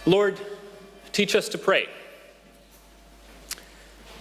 Lord, teach us to pray.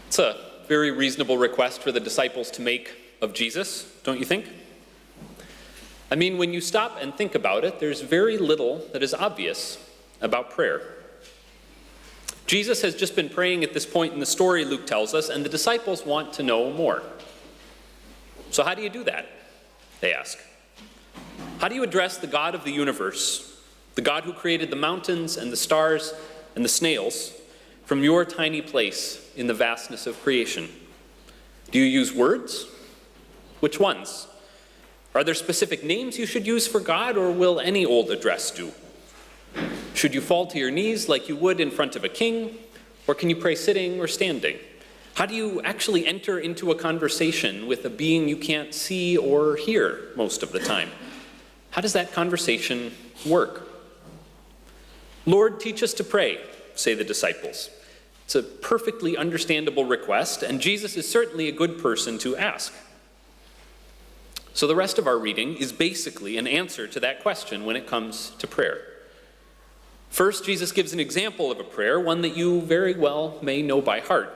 It's a very reasonable request for the disciples to make of Jesus, don't you think? I mean, when you stop and think about it, there's very little that is obvious about prayer. Jesus has just been praying at this point in the story, Luke tells us, and the disciples want to know more. So how do you do that? They ask. How do you address the God of the universe, the God who created the mountains and the stars and the snails, from your tiny place in the vastness of creation? Do you use words? Which ones? Are there specific names you should use for God, or will any old address do? Should you fall to your knees like you would in front of a king, or can you pray sitting or standing? How do you actually enter into a conversation with a being you can't see or hear most of the time? How does that conversation work? Lord, teach us to pray, say the disciples. It's a perfectly understandable request, and Jesus is certainly a good person to ask. So the rest of our reading is basically an answer to that question when it comes to prayer. First, Jesus gives an example of a prayer, one that you very well may know by heart.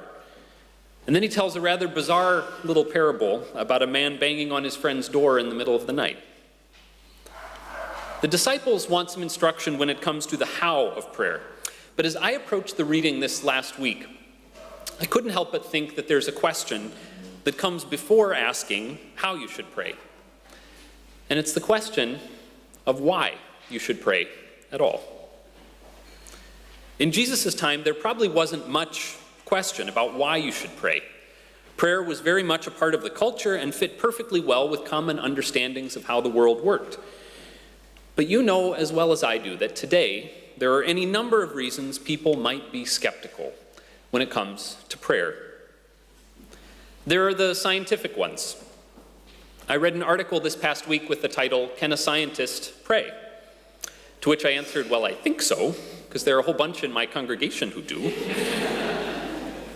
And then he tells a rather bizarre little parable about a man banging on his friend's door in the middle of the night. The disciples want some instruction when it comes to the how of prayer. But as I approached the reading this last week, I couldn't help but think that there's a question that comes before asking how you should pray. And it's the question of why you should pray at all. In Jesus' time, there probably wasn't much question about why you should pray. Prayer was very much a part of the culture and fit perfectly well with common understandings of how the world worked. But you know as well as I do that today there are any number of reasons people might be skeptical when it comes to prayer. There are the scientific ones. I read an article this past week with the title, "Can a Scientist Pray?" To which I answered, well, I think so, because there are a whole bunch in my congregation who do.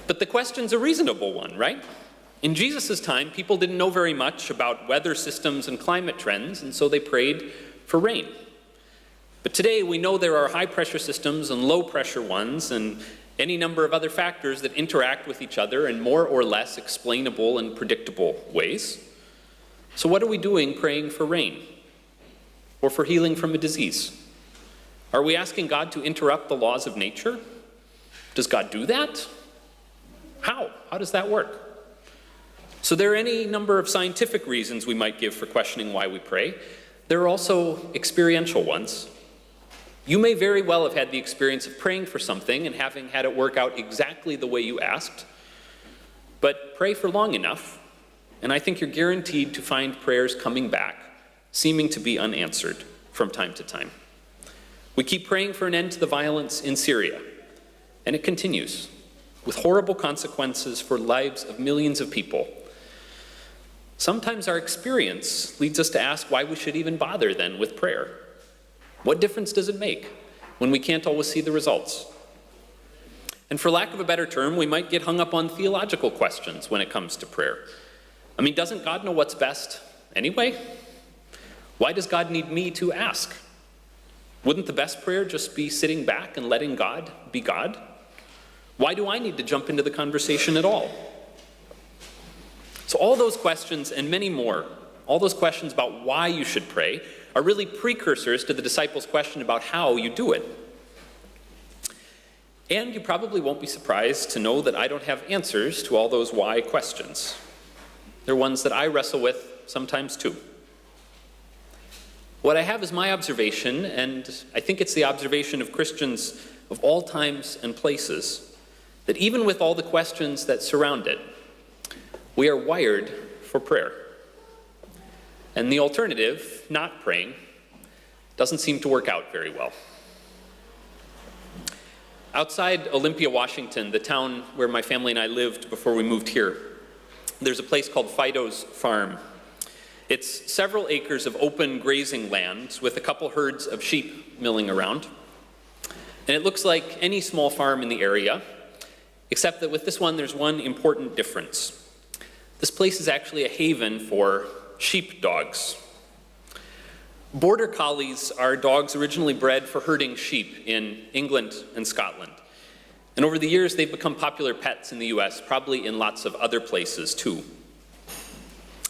But the question's a reasonable one, right? In Jesus' time, people didn't know very much about weather systems and climate trends, and so they prayed for rain. But today we know there are high-pressure systems and low-pressure ones and any number of other factors that interact with each other in more or less explainable and predictable ways. So what are we doing praying for rain or for healing from a disease? Are we asking God to interrupt the laws of nature? Does God do that? How? How does that work? So there are any number of scientific reasons we might give for questioning why we pray. There are also experiential ones. You may very well have had the experience of praying for something and having had it work out exactly the way you asked. But pray for long enough, and I think you're guaranteed to find prayers coming back, seeming to be unanswered from time to time. We keep praying for an end to the violence in Syria, and it continues, with horrible consequences for lives of millions of people. Sometimes our experience leads us to ask why we should even bother then with prayer. What difference does it make when we can't always see the results? And for lack of a better term, we might get hung up on theological questions when it comes to prayer. I mean, doesn't God know what's best anyway? Why does God need me to ask? Wouldn't the best prayer just be sitting back and letting God be God? Why do I need to jump into the conversation at all? So all those questions and many more, all those questions about why you should pray, are really precursors to the disciples' question about how you do it. And you probably won't be surprised to know that I don't have answers to all those why questions. They're ones that I wrestle with sometimes too. What I have is my observation, and I think it's the observation of Christians of all times and places, that even with all the questions that surround it, we are wired for prayer. And the alternative, not praying, doesn't seem to work out very well. Outside Olympia, Washington, the town where my family and I lived before we moved here, there's a place called Fido's Farm. It's several acres of open grazing land with a couple herds of sheep milling around. And it looks like any small farm in the area, except that with this one, there's one important difference. This place is actually a haven for sheepdogs. Border collies are dogs originally bred for herding sheep in England and Scotland. And over the years, they've become popular pets in the US, probably in lots of other places too.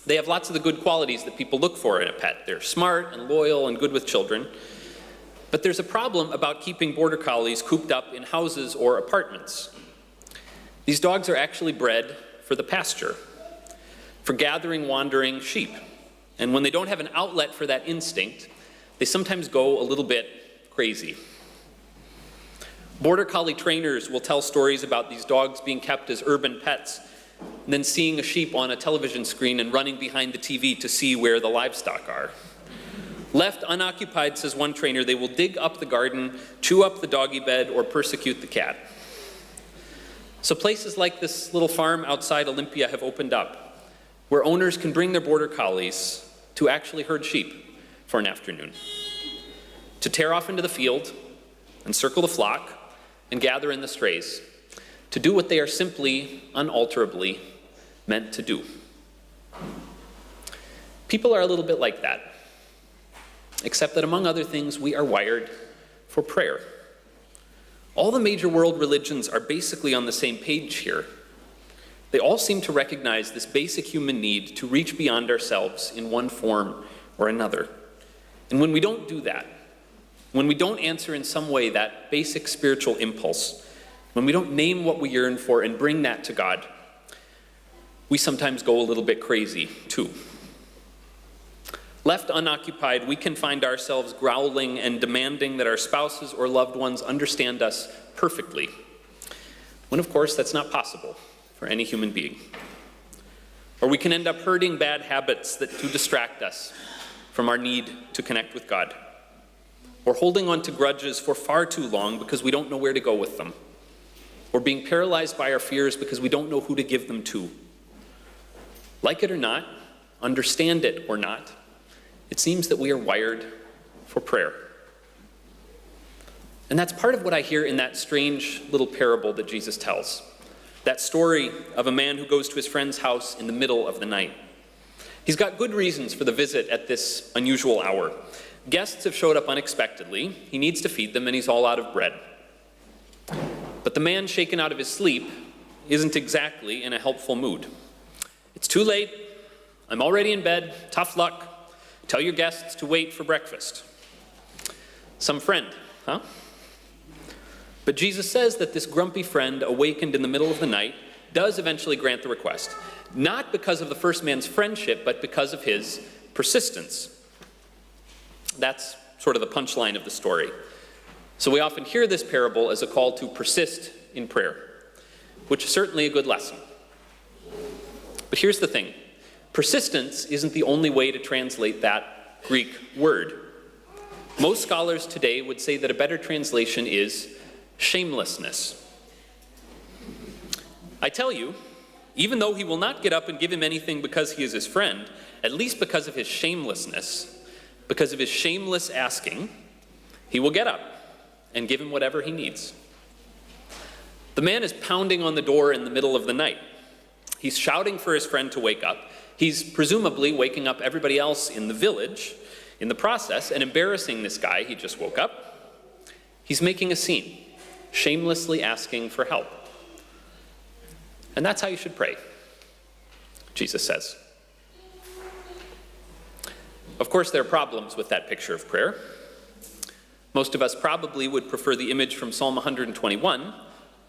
They have lots of the good qualities that people look for in a pet. They're smart and loyal and good with children. But there's a problem about keeping border collies cooped up in houses or apartments. These dogs are actually bred for the pasture, for gathering, wandering sheep. And when they don't have an outlet for that instinct, they sometimes go a little bit crazy. Border collie trainers will tell stories about these dogs being kept as urban pets, and then seeing a sheep on a television screen and running behind the TV to see where the livestock are. Left unoccupied, says one trainer, they will dig up the garden, chew up the doggy bed, or persecute the cat. So places like this little farm outside Olympia have opened up, where owners can bring their border collies to actually herd sheep for an afternoon, to tear off into the field and circle the flock and gather in the strays, to do what they are simply, unalterably meant to do. People are a little bit like that, except that among other things, we are wired for prayer. All the major world religions are basically on the same page here. They all seem to recognize this basic human need to reach beyond ourselves in one form or another. And when we don't do that, when we don't answer in some way that basic spiritual impulse, when we don't name what we yearn for and bring that to God, we sometimes go a little bit crazy too. Left unoccupied, we can find ourselves growling and demanding that our spouses or loved ones understand us perfectly, when of course that's not possible for any human being. Or we can end up herding bad habits that do distract us from our need to connect with God, or holding on to grudges for far too long because we don't know where to go with them, or being paralyzed by our fears because we don't know who to give them to. Like it or not, understand it or not, it seems that we are wired for prayer. And that's part of what I hear in that strange little parable that Jesus tells. That story of a man who goes to his friend's house in the middle of the night. He's got good reasons for the visit at this unusual hour. Guests have showed up unexpectedly. He needs to feed them, and he's all out of bread. But the man, shaken out of his sleep, isn't exactly in a helpful mood. It's too late. I'm already in bed. Tough luck. Tell your guests to wait for breakfast. Some friend, huh? But Jesus says that this grumpy friend, awakened in the middle of the night, does eventually grant the request. Not because of the first man's friendship, but because of his persistence. That's sort of the punchline of the story. So we often hear this parable as a call to persist in prayer, which is certainly a good lesson. But here's the thing. Persistence isn't the only way to translate that Greek word. Most scholars today would say that a better translation is shamelessness. I tell you, even though he will not get up and give him anything because he is his friend, at least because of his shamelessness, because of his shameless asking, he will get up and give him whatever he needs. The man is pounding on the door in the middle of the night. He's shouting for his friend to wake up. He's presumably waking up everybody else in the village in the process and embarrassing this guy he just woke up. He's making a scene, shamelessly asking for help. And that's how you should pray, Jesus says. Of course, there are problems with that picture of prayer. Most of us probably would prefer the image from Psalm 121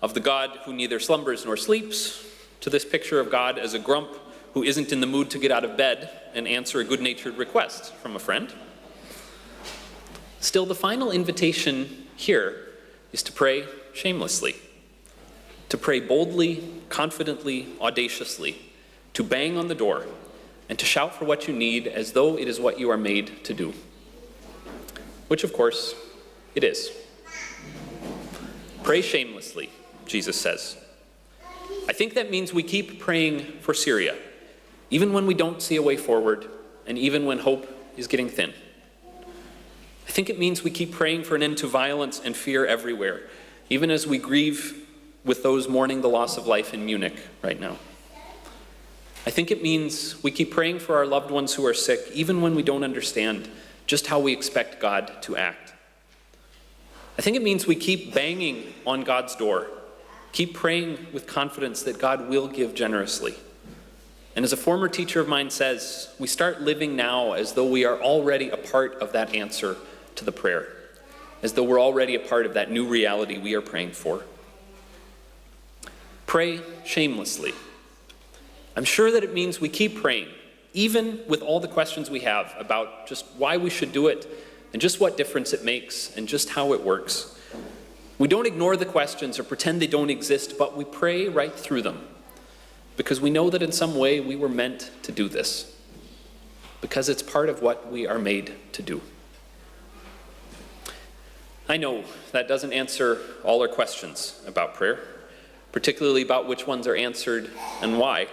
of the God who neither slumbers nor sleeps, to this picture of God as a grump who isn't in the mood to get out of bed and answer a good-natured request from a friend. Still, the final invitation here is to pray shamelessly, to pray boldly, confidently, audaciously, to bang on the door, and to shout for what you need as though it is what you are made to do. Which, of course, it is. Pray shamelessly, Jesus says. I think that means we keep praying for Syria, even when we don't see a way forward, and even when hope is getting thin. I think it means we keep praying for an end to violence and fear everywhere, even as we grieve with those mourning the loss of life in Munich right now. I think it means we keep praying for our loved ones who are sick, even when we don't understand just how we expect God to act. I think it means we keep banging on God's door, keep praying with confidence that God will give generously. And as a former teacher of mine says, we start living now as though we are already a part of that answer to the prayer, as though we're already a part of that new reality we are praying for. Pray shamelessly. I'm sure that it means we keep praying, even with all the questions we have about just why we should do it, and just what difference it makes, and just how it works. We don't ignore the questions or pretend they don't exist, but we pray right through them, because we know that in some way we were meant to do this, because it's part of what we are made to do. I know that doesn't answer all our questions about prayer, particularly about which ones are answered and why.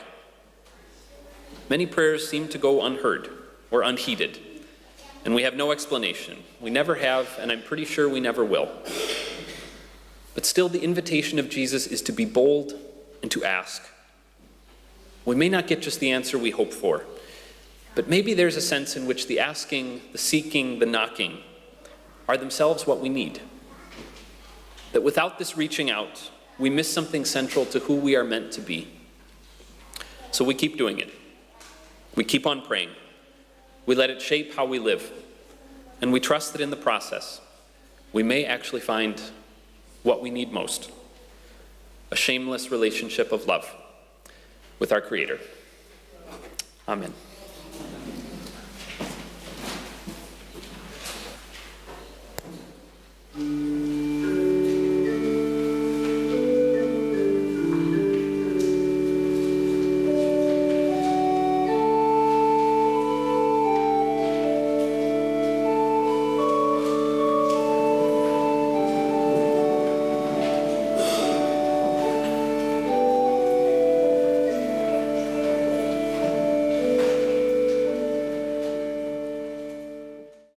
Many prayers seem to go unheard or unheeded, and we have no explanation. We never have, and I'm pretty sure we never will. But still, the invitation of Jesus is to be bold and to ask. We may not get just the answer we hope for, but maybe there's a sense in which the asking, the seeking, the knocking are themselves what we need. That without this reaching out, we miss something central to who we are meant to be. So we keep doing it. We keep on praying. We let it shape how we live. And we trust that in the process, we may actually find what we need most: a shameless relationship of love with our Creator. Amen.